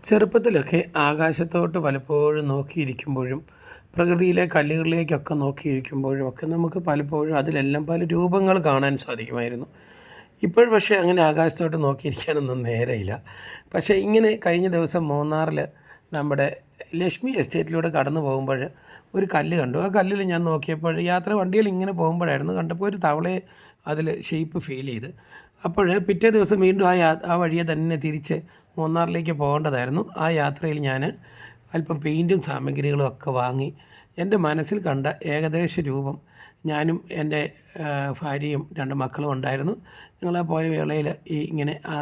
ചെറുപ്പത്തിലൊക്കെ ആകാശത്തോട്ട് പലപ്പോഴും നോക്കിയിരിക്കുമ്പോഴും പ്രകൃതിയിലെ കല്ലുകളിലേക്കൊക്കെ നോക്കിയിരിക്കുമ്പോഴും ഒക്കെ നമുക്ക് പലപ്പോഴും അതിലെല്ലാം പല രൂപങ്ങൾ കാണാൻ സാധിക്കുമായിരുന്നു. ഇപ്പോൾ പക്ഷേ അങ്ങനെ ആകാശത്തോട്ട് നോക്കിയിരിക്കാനൊന്നും നേരെയില്ല. പക്ഷേ ഇങ്ങനെ കഴിഞ്ഞ ദിവസം മൂന്നാറിൽ നമ്മുടെ ലക്ഷ്മി എസ്റ്റേറ്റിലൂടെ കടന്നു പോകുമ്പോൾ ഒരു കല്ല് കണ്ടു. ആ കല്ലിൽ ഞാൻ നോക്കിയപ്പോൾ യാത്ര വണ്ടിയിൽ ഇങ്ങനെ പോകുമ്പോഴായിരുന്നു കണ്ടപ്പോൾ ഒരു തവളയെ അതിൽ ഷേപ്പ് ഫീൽ ചെയ്ത്. അപ്പോൾ പിറ്റേ ദിവസം വീണ്ടും ആ വഴിയെ തന്നെ തിരിച്ച് മൂന്നാറിലേക്ക് പോകേണ്ടതായിരുന്നു. ആ യാത്രയിൽ ഞാൻ അല്പം പെയിൻറ്റും സാമഗ്രികളും ഒക്കെ വാങ്ങി എൻ്റെ മനസ്സിൽ കണ്ട ഏകദേശ രൂപം ഞാനും എൻ്റെ ഭാര്യയും 2 മക്കളും ഉണ്ടായിരുന്നു. ഞങ്ങൾ പോയ വേളയിൽ ഇങ്ങനെ ആ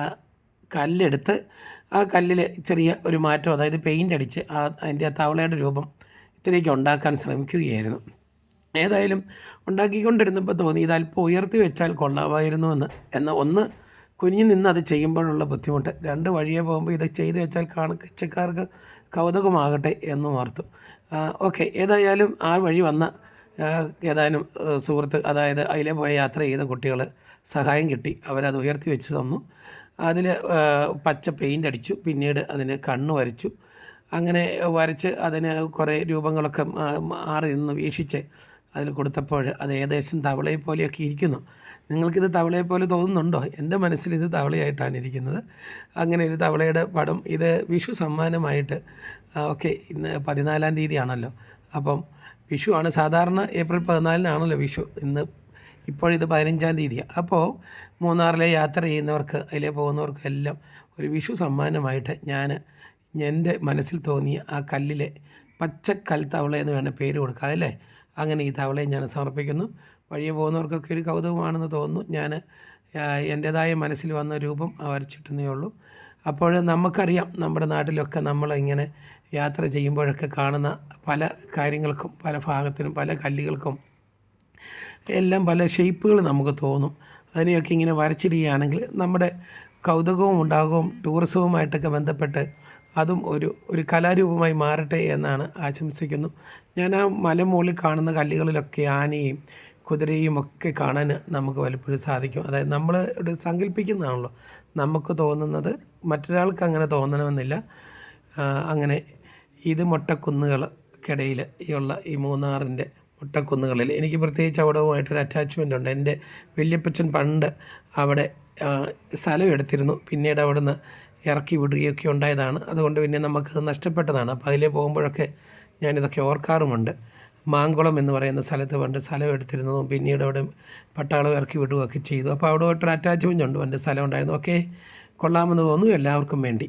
കല്ലെടുത്ത് ആ കല്ലിൽ ചെറിയ ഒരു മാറ്റം, അതായത് പെയിൻ്റ് അടിച്ച് അതിൻ്റെ ആ തവളയുടെ രൂപം ഇത്രയൊക്കെ ഉണ്ടാക്കാൻ ശ്രമിക്കുകയായിരുന്നു. ഏതായാലും ഉണ്ടാക്കിക്കൊണ്ടിരുന്നപ്പോൾ തോന്നി ഇത് അല്പം ഉയർത്തി വെച്ചാൽ കൊള്ളാമായിരുന്നുവെന്ന്. ഒന്ന് കുനിഞ്ഞു നിന്ന് അത് ചെയ്യുമ്പോഴുള്ള ബുദ്ധിമുട്ട്, 2 വഴിയെ പോകുമ്പോൾ ഇത് ചെയ്തു വെച്ചാൽ കാഴ്ചക്കാർക്ക് കൗതുകമാകട്ടെ എന്നും ഓർത്തു. ഓക്കെ, ഏതായാലും ആ വഴി വന്ന ഏതാനും സുഹൃത്ത്, അതായത് അതിലെ പോയ യാത്ര ചെയ്ത കുട്ടികൾ സഹായം കിട്ടി. അവരത് ഉയർത്തി വെച്ച് തന്നു. അതിൽ പച്ച പെയിൻ്റ് അടിച്ചു, പിന്നീട് അതിന് കണ്ണ് വരച്ചു. അങ്ങനെ വരച്ച് അതിന് കുറേ രൂപങ്ങളൊക്കെ മാറി നിന്ന് വീക്ഷിച്ച് അതിൽ കൊടുത്തപ്പോൾ അത് ഏകദേശം തവളയെ പോലെയൊക്കെ ഇരിക്കുന്നു. നിങ്ങൾക്കിത് തവളയെ പോലെ തോന്നുന്നുണ്ടോ? എൻ്റെ മനസ്സിൽ ഇത് തവളയായിട്ടാണ് ഇരിക്കുന്നത്. അങ്ങനെ ഒരു തവളയുടെ പടം ഇത് വിഷു സമ്മാനമായിട്ട്, ഓക്കെ, ഇന്ന് 14-ാം തീയതിയാണല്ലോ. അപ്പം വിഷു ആണ്. സാധാരണ ഏപ്രിൽ 14-നാണല്ലോ വിഷു. ഇപ്പോഴിത് 15-ാം തീയതിയാണ്. അപ്പോൾ മൂന്നാറിലെ യാത്ര ചെയ്യുന്നവർക്ക്, അതിലെ പോകുന്നവർക്കെല്ലാം ഒരു വിഷു സമ്മാനമായിട്ട് ഞാൻ എൻ്റെ മനസ്സിൽ തോന്നിയ ആ കല്ലിലെ പച്ചക്കൽ തവള എന്ന് വേണ്ട പേര് കൊടുക്കാം, അല്ലേ? അങ്ങനെ ഈ തവളയെ ഞാൻ സമർപ്പിക്കുന്നു. വഴിയെ പോകുന്നവർക്കൊക്കെ ഒരു കൗതുകമാണെന്ന് തോന്നുന്നു. ഞാൻ എൻ്റേതായ മനസ്സിൽ വന്ന രൂപം വരച്ചിട്ടെന്നേ ഉള്ളൂ. അപ്പോൾ നമുക്കറിയാം, നമ്മുടെ നാട്ടിലൊക്കെ നമ്മളിങ്ങനെ യാത്ര ചെയ്യുമ്പോഴൊക്കെ കാണുന്ന പല കാര്യങ്ങൾക്കും, പല ഭാഗത്തിനും, പല കല്ലുകൾക്കും എല്ലാം പല ഷേപ്പുകൾ നമുക്ക് തോന്നും. അതിനെയൊക്കെ ഇങ്ങനെ വരച്ചിടുകയാണെങ്കിൽ നമ്മുടെ കൗതുകവും ഉണ്ടാകും. ടൂറിസവുമായിട്ടൊക്കെ ബന്ധപ്പെട്ട് അതും ഒരു കലാരൂപമായി മാറട്ടെ എന്നാണ് ആശംസിക്കുന്നു. ഞാൻ ആ മലമുകളിൽ കാണുന്ന കല്ലുകളിലൊക്കെ ആനയും കുതിരയും ഒക്കെ കാണാൻ നമുക്ക് പലപ്പോഴും സാധിക്കും. അതായത് നമ്മൾ സങ്കല്പിക്കുന്നതാണല്ലോ, നമുക്ക് തോന്നുന്നത് മറ്റൊരാൾക്ക് അങ്ങനെ തോന്നണമെന്നില്ല. അങ്ങനെ ഇത് മൊട്ടക്കുന്നുകൾക്കിടയിൽ ഉള്ള ഈ മൂന്നാറിൻ്റെ മൊട്ടക്കുന്നുകളിൽ എനിക്ക് പ്രത്യേകിച്ച് അവിടവുമായിട്ടൊരു അറ്റാച്ച്മെൻ്റ് ഉണ്ട്. എൻ്റെ വല്യപ്പച്ചൻ പണ്ട് അവിടെ സ്ഥലം എടുത്തിരുന്നു. പിന്നീട് അവിടുന്ന് ഇറക്കി വിടുകയൊക്കെ ഉണ്ടായതാണ്. അതുകൊണ്ട് പിന്നെ നമുക്കത് നഷ്ടപ്പെട്ടതാണ്. അപ്പോൾ അതിലേ പോകുമ്പോഴൊക്കെ ഞാനിതൊക്കെ ഓർക്കാറുമുണ്ട്. മാങ്കുളം എന്ന് പറയുന്ന സ്ഥലത്ത് പണ്ട് സ്ഥലം എടുത്തിരുന്നതും പിന്നീട് അവിടെ പട്ടാളം ഇറക്കി വിടുകയൊക്കെ ചെയ്തു. അപ്പോൾ അവിടെ ഒരു അറ്റാച്ച്മെൻ്റ് ഉണ്ട്. എൻ്റെ സ്ഥലം ഉണ്ടായിരുന്നു. ഓക്കെ, കൊള്ളാമെന്ന് തോന്നുന്നു എല്ലാവർക്കും വേണ്ടി.